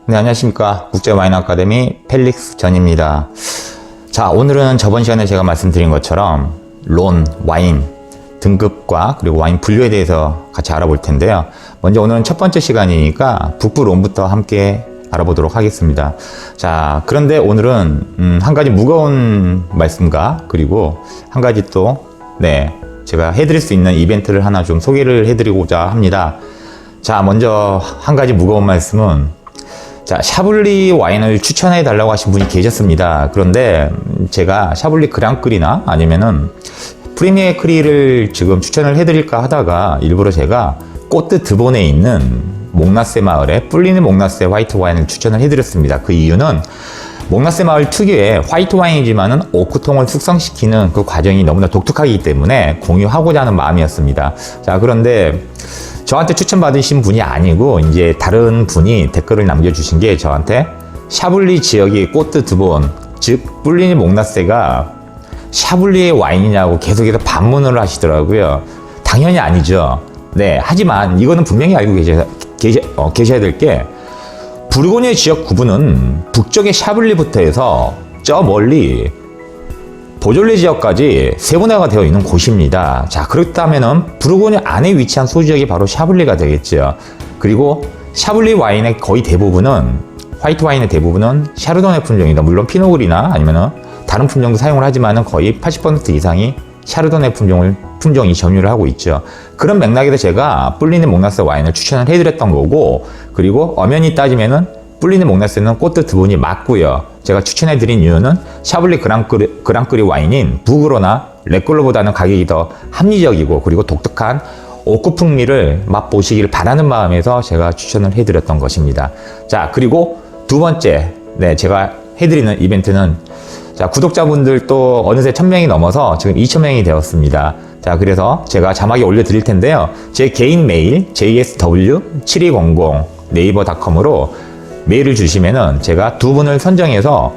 네, 안녕하십니까. 국제와인 아카데미 펠릭스 전입니다. 자, 오늘은 저번 시간에 제가 말씀드린 것처럼 론, 와인 등급과 그리고 와인 분류에 대해서 같이 알아볼 텐데요. 먼저 오늘은 첫 번째 시간이니까 북부 론부터 함께 알아보도록 하겠습니다. 자, 그런데 오늘은 한 가지 무거운 말씀과 그리고 한 가지 또 제가 해드릴 수 있는 이벤트를 하나 좀 소개를 해드리고자 합니다. 자, 먼저 한 가지 무거운 말씀은 자, 샤블리 와인을 추천해 달라고 하신 분이 계셨습니다. 그런데 제가 샤블리 그랑크리나 아니면은 프리미에 크리를 지금 추천을 해드릴까 하다가 일부러 제가 꼬트 드본에 있는 몽나세 마을에 뿔리는 몽나세 화이트 와인을 추천을 해드렸습니다. 그 이유는 몽나세 마을 특유의 화이트 와인이지만은 오크통을 숙성시키는 그 과정이 너무나 독특하기 때문에 공유하고자 하는 마음이었습니다. 자, 그런데 저한테 추천받으신 분이 아니고 이제 다른 분이 댓글을 남겨주신 게 저한테 샤블리 지역이 꼬트 드본, 즉 뿔리니 몽나세가 샤블리의 와인이냐고 계속해서 반문을 하시더라고요. 당연히 아니죠. 네, 하지만 이거는 분명히 알고 계셔야 될 게 부르고뉴 지역 구분은 북쪽의 샤블리부터 해서 저 멀리 보졸레 지역까지 세분화가 되어 있는 곳입니다. 자, 그렇다면은 부르고뉴 안에 위치한 소지역이 바로 샤블리가 되겠죠. 그리고 샤블리 와인의 거의 대부분은 화이트 와인의 대부분은 샤르도네 품종이다. 물론 피노그리나 아니면은 다른 품종도 사용을 하지만은 거의 80% 이상이 샤르도네 품종이 점유를 하고 있죠. 그런 맥락에서 제가 뿔리는 몽나세 와인을 추천을 해드렸던 거고, 그리고 엄연히 따지면은 뿔리는 몽나세는 꼬트 드본이 맞고요. 제가 추천해드린 이유는 샤블리 그랑크리 와인인 부그로나 레꼴로보다는 가격이 더 합리적이고 그리고 독특한 오크 풍미를 맛보시길 바라는 마음에서 제가 추천을 해드렸던 것입니다. 자, 그리고 두 번째 제가 해드리는 이벤트는 자, 구독자분들 또 어느새 1000명이 넘어서 지금 2000명이 되었습니다. 자, 그래서 제가 자막에 올려드릴 텐데요. 제 개인 메일 jsw7200 네이버닷컴으로 메일을 주시면은 제가 두 분을 선정해서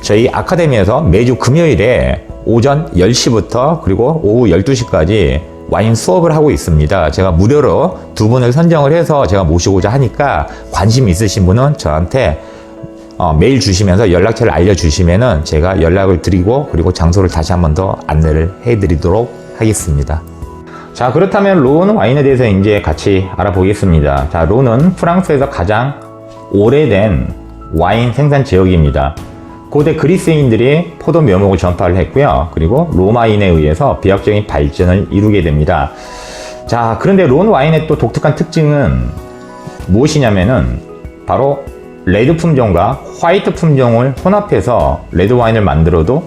저희 아카데미에서 매주 금요일에 오전 10시부터 그리고 오후 12시까지 와인 수업을 하고 있습니다. 제가 무료로 두 분을 선정을 해서 제가 모시고자 하니까 관심 있으신 분은 저한테 메일 주시면서 연락처를 알려주시면은 제가 연락을 드리고 그리고 장소를 다시 한 번 더 안내를 해드리도록 하겠습니다. 자, 그렇다면 론 와인에 대해서 이제 같이 알아보겠습니다. 자, 론은 프랑스에서 가장 오래된 와인 생산 지역입니다. 고대 그리스인들이 포도 묘목을 전파를 했고요. 그리고 로마인에 의해서 비약적인 발전을 이루게 됩니다. 자, 그런데 론 와인의 또 독특한 특징은 무엇이냐면은 바로 레드 품종과 화이트 품종을 혼합해서 레드 와인을 만들어도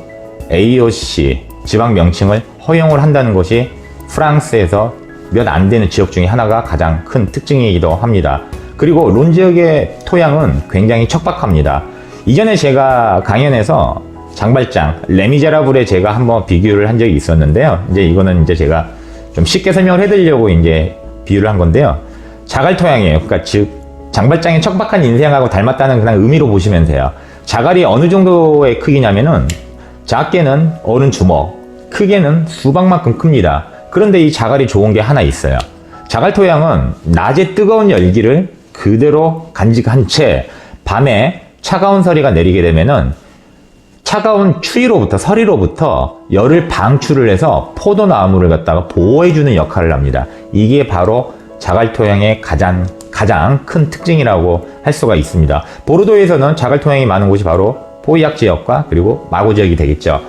AOC 지방 명칭을 허용을 한다는 것이 프랑스에서 몇 안 되는 지역 중에 하나가 가장 큰 특징이기도 합니다. 그리고 론 지역의 토양은 굉장히 척박합니다. 이전에 제가 강연에서 장발장 레미제라블에 제가 한번 비교를 한 적이 있었는데요. 이제 이거는 이제 제가 좀 쉽게 설명을 해드리려고 이제 비유를 한 건데요. 자갈 토양이에요. 그러니까 즉 장발장의 척박한 인생하고 닮았다는 그냥 의미로 보시면 돼요. 자갈이 어느 정도의 크기냐면은 작게는 어른 주먹, 크게는 수박만큼 큽니다. 그런데 이 자갈이 좋은 게 하나 있어요. 자갈 토양은 낮에 뜨거운 열기를 그대로 간직한 채 밤에 차가운 서리가 내리게 되면은 차가운 추위로부터 서리로부터 열을 방출을 해서 포도나무를 갖다가 보호해주는 역할을 합니다. 이게 바로 자갈 토양의 가장 큰 특징이라고 할 수가 있습니다. 보르도에서는 자갈 토양이 많은 곳이 바로 포이악 지역과 그리고 마고 지역이 되겠죠.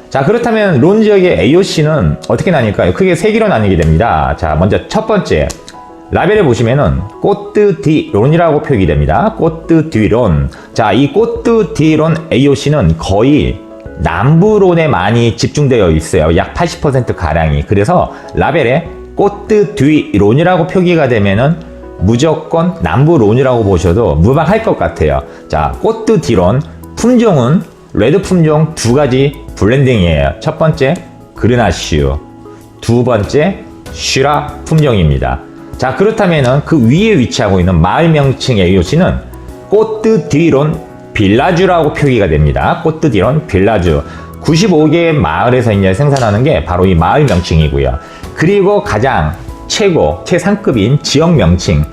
자, 그렇다면 론 지역의 AOC는 어떻게 나뉠까요? 크게 세 개로 나뉘게 됩니다. 자, 먼저 첫 번째 라벨에 보시면은 꼬트 디 론이라고 표기 됩니다. 꼬트 디 론. 자, 이 꼬트 디 론 AOC는 거의 남부론에 많이 집중되어 있어요. 약 80% 가량이. 그래서 라벨에 꼬트 디 론이라고 표기가 되면은 무조건 남부론이라고 보셔도 무방할 것 같아요. 자, 꼬트 디 론 품종은 레드 품종 두 가지 블렌딩이에요. 첫 번째 그르나슈, 두 번째 슈라 품종입니다. 자, 그렇다면은 그 위에 위치하고 있는 마을 명칭 AOC는 꼬트 디 론 빌라주라고 표기가 됩니다. 꼬트 디 론 빌라주. 95개의 마을에서 이제 생산하는 게 바로 이 마을 명칭이고요. 그리고 가장 최상급인 지역 명칭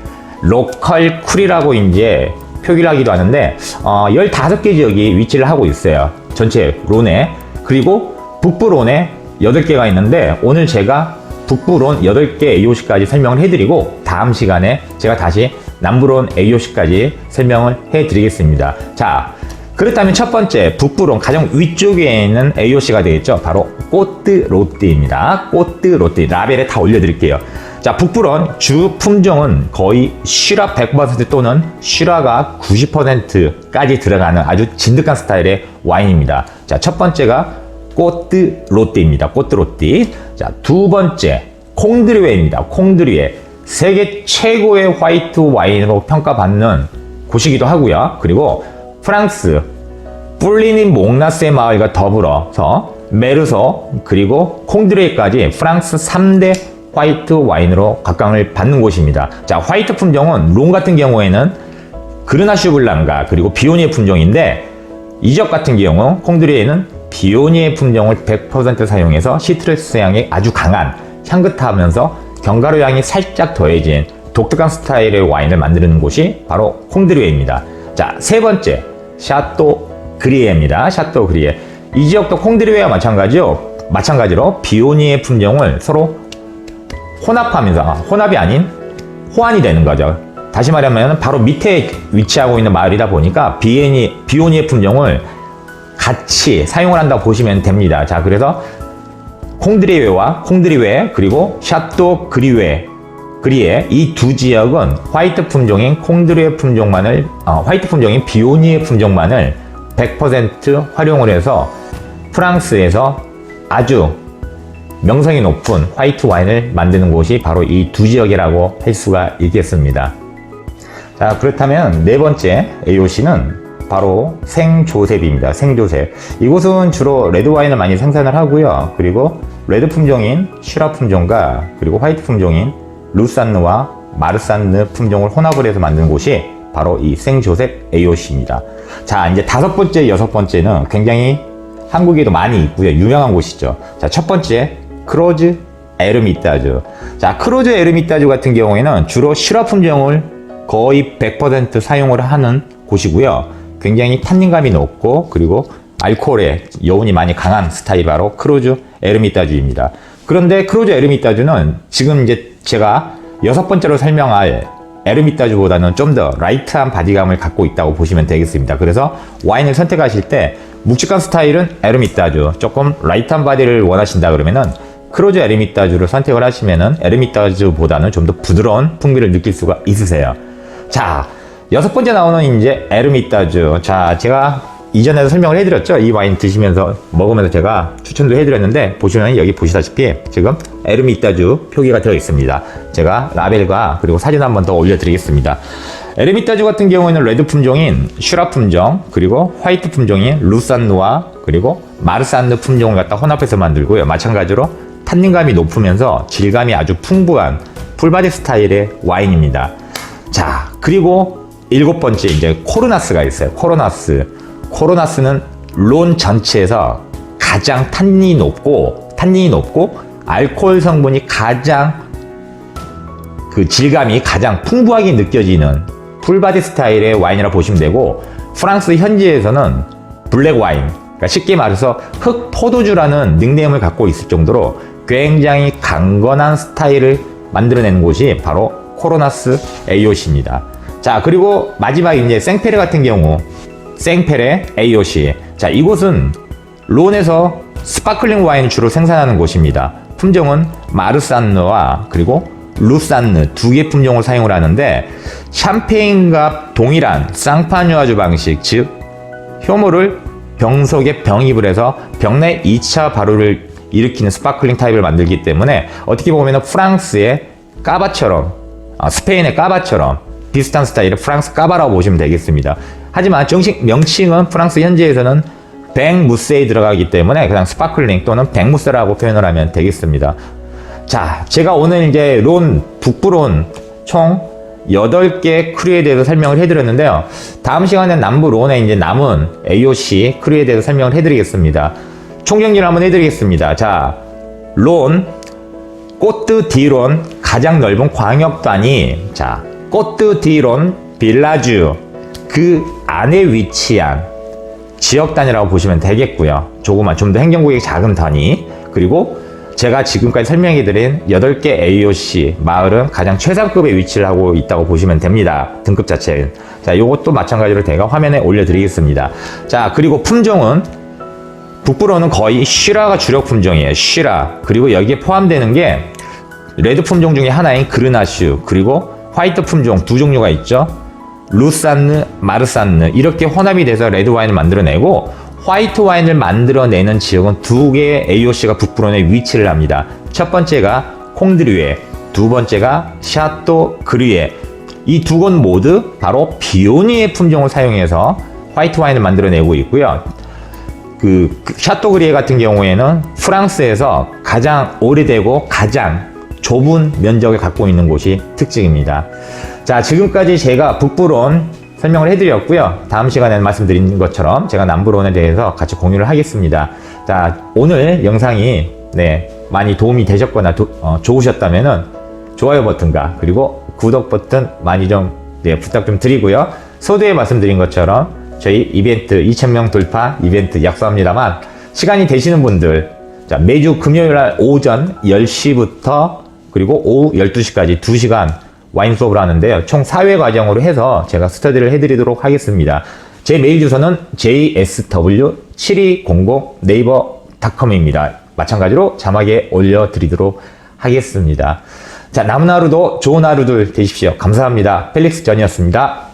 로컬 쿨이라고 이제 표기를 하기도 하는데 15개 지역이 위치를 하고 있어요. 전체 론에. 그리고 북부 론에 8개가 있는데 오늘 제가 북부 론 8개 AOC까지 설명을 해드리고 다음 시간에 제가 다시 남부 론 AOC까지 설명을 해드리겠습니다. 자, 그렇다면 첫 번째 북부 론 가장 위쪽에 있는 AOC가 되겠죠. 바로 꼬뜨로띠입니다. 꼬뜨로띠 라벨에 다 올려드릴게요. 자, 북부론 주 품종은 거의 시라 100% 또는 시라가 90%까지 들어가는 아주 진득한 스타일의 와인입니다. 자, 첫 번째가 꼬뜨로띠입니다. 꼬뜨로띠. 자, 두 번째 콩드리웨입니다. 콩드리웨. 세계 최고의 화이트 와인으로 평가받는 곳이기도 하고요. 그리고 프랑스 뿔리니 몽라스의 마을과 더불어서 메르소 그리고 콩드리웨까지 프랑스 3대 화이트 와인으로 각광을 받는 곳입니다. 자, 화이트 품종은 론 같은 경우에는 그르나슈 블랑가 그리고 비오니에 품종인데 이 지역 같은 경우 콩드리에는 비오니에 품종을 100% 사용해서 시트러스 향이 아주 강한 향긋하면서 견과류 향이 살짝 더해진 독특한 스타일의 와인을 만드는 곳이 바로 콩드리에입니다. 자, 세 번째 샤또 그리에입니다. 샤또 그리에. 이 지역도 콩드리에와 마찬가지로 비오니에 품종을 서로 혼합하면서 혼합이 아닌 호환이 되는 거죠. 다시 말하면 바로 밑에 위치하고 있는 마을이다 보니까 비오니의 품종을 같이 사용을 한다고 보시면 됩니다. 자, 그래서 콩드리웨 그리고 샤또 그리에 이 두 지역은 화이트 품종인 콩드리웨 품종만을 화이트 품종인 비오니의 품종만을 100% 활용을 해서 프랑스에서 아주 명성이 높은 화이트 와인을 만드는 곳이 바로 이 두 지역이라고 할 수가 있겠습니다. 자, 그렇다면 네 번째 AOC는 바로 생조셉입니다. 생조셉. 이곳은 주로 레드 와인을 많이 생산을 하고요. 그리고 레드 품종인 시라 품종과 그리고 화이트 품종인 루산느와 마르산느 품종을 혼합을 해서 만드는 곳이 바로 이 생조셉 AOC입니다. 자, 이제 다섯 번째, 여섯 번째는 굉장히 한국에도 많이 있고요. 유명한 곳이죠. 자, 첫 번째 크로즈 에르미따주. 자, 크로즈 에르미따주 같은 경우에는 주로 시라 품종을 거의 100% 사용을 하는 곳이고요. 굉장히 탄닌감이 높고 그리고 알코올의 여운이 많이 강한 스타일이 바로 크로즈 에르미따주입니다. 그런데 크로즈 에르미따주는 지금 이제 제가 여섯 번째로 설명할 에르미따주보다는 좀 더 라이트한 바디감을 갖고 있다고 보시면 되겠습니다. 그래서 와인을 선택하실 때 묵직한 스타일은 에르미따주, 조금 라이트한 바디를 원하신다 그러면은 크로즈 에르미따주를 선택을 하시면은 에르미따주보다는 좀 더 부드러운 풍미를 느낄 수가 있으세요. 자, 여섯 번째 나오는 이제 에르미따주. 자, 제가 이전에도 설명을 해드렸죠. 이 와인 먹으면서 제가 추천도 해드렸는데 보시면 여기 보시다시피 지금 에르미따주 표기가 되어 있습니다. 제가 라벨과 그리고 사진 한번 더 올려드리겠습니다. 에르미따주 같은 경우에는 레드 품종인 슈라 품종 그리고 화이트 품종인 루산느와 그리고 마르산느 품종을 갖다 혼합해서 만들고요. 마찬가지로 탄닌감이 높으면서 질감이 아주 풍부한 풀바디 스타일의 와인입니다. 자, 그리고 일곱 번째 이제 코르나스가 있어요. 코르나스는 론 전체에서 가장 탄닌이 높고 알코올 성분이 가장 질감이 가장 풍부하게 느껴지는 풀바디 스타일의 와인이라고 보시면 되고, 프랑스 현지에서는 블랙 와인, 그러니까 쉽게 말해서 흑 포도주라는 닉네임을 갖고 있을 정도로 굉장히 강건한 스타일을 만들어내는 곳이 바로 코르나스 AOC입니다. 자, 그리고 마지막 이제 생페레 같은 경우, 생페레 AOC. 자, 이곳은 론에서 스파클링 와인을 주로 생산하는 곳입니다. 품종은 마르산느와 그리고 루산느 두 개 품종을 사용을 하는데, 샴페인과 동일한 쌍파뉴아주 방식, 즉 효모를 병 속에 병입을 해서 병 내 2차 발효를 일으키는 스파클링 타입을 만들기 때문에 어떻게 보면 프랑스의 까바처럼, 스페인의 까바처럼 비슷한 스타일의 프랑스 까바라고 보시면 되겠습니다. 하지만 정식 명칭은 프랑스 현지에서는 뱅무스에 들어가기 때문에 그냥 스파클링 또는 뱅무스라고 표현을 하면 되겠습니다. 자, 제가 오늘 이제 북부론 총 8개 크루에 대해서 설명을 해드렸는데요. 다음 시간에 남부 론에 이제 남은 AOC 크루에 대해서 설명을 해드리겠습니다. 총정리를 한번 해드리겠습니다. 자, 론, 꼬뜨 디론 가장 넓은 광역단위, 자, 꼬뜨 디론 빌라주, 그 안에 위치한 지역 단위라고 보시면 되겠고요. 조그만, 좀 더 행정구역이 작은 단위. 그리고 제가 지금까지 설명해드린 8개 AOC 마을은 가장 최상급의 위치를 하고 있다고 보시면 됩니다. 등급 자체는. 자, 이것도 마찬가지로 제가 화면에 올려드리겠습니다. 자, 그리고 품종은 북부로는 거의 쉬라가 주력 품종이에요. 쉬라. 그리고 여기에 포함되는 게 레드 품종 중에 하나인 그르나슈, 그리고 화이트 품종 두 종류가 있죠. 루산느, 마르산느, 이렇게 혼합이 돼서 레드 와인을 만들어내고, 화이트 와인을 만들어내는 지역은 두 개의 AOC가 북부론에 위치를 합니다. 첫 번째가 콩드류에, 두 번째가 샤또 그르에. 이 두 곳 모두 바로 비오니의 품종을 사용해서 화이트 와인을 만들어내고 있고요. 그 샤또 그리에 같은 경우에는 프랑스에서 가장 오래되고 가장 좁은 면적을 갖고 있는 곳이 특징입니다. 자, 지금까지 제가 북부론 설명을 해드렸고요. 다음 시간에 말씀드린 것처럼 제가 남부론에 대해서 같이 공유를 하겠습니다. 자, 오늘 영상이 많이 도움이 되셨거나 좋으셨다면은 좋아요 버튼과 그리고 구독 버튼 많이 좀 부탁 좀 드리고요. 서두에 말씀드린 것처럼 저희 이벤트 2,000명 돌파 이벤트 약속합니다만, 시간이 되시는 분들, 자, 매주 금요일 날 오전 10시부터 그리고 오후 12시까지 2시간 와인 수업을 하는데요. 총 4회 과정으로 해서 제가 스터디를 해드리도록 하겠습니다. 제 메일 주소는 jsw7200 네이버닷컴입니다. 마찬가지로 자막에 올려드리도록 하겠습니다. 자, 남은 하루도 좋은 하루들 되십시오. 감사합니다. 펠릭스 전이었습니다.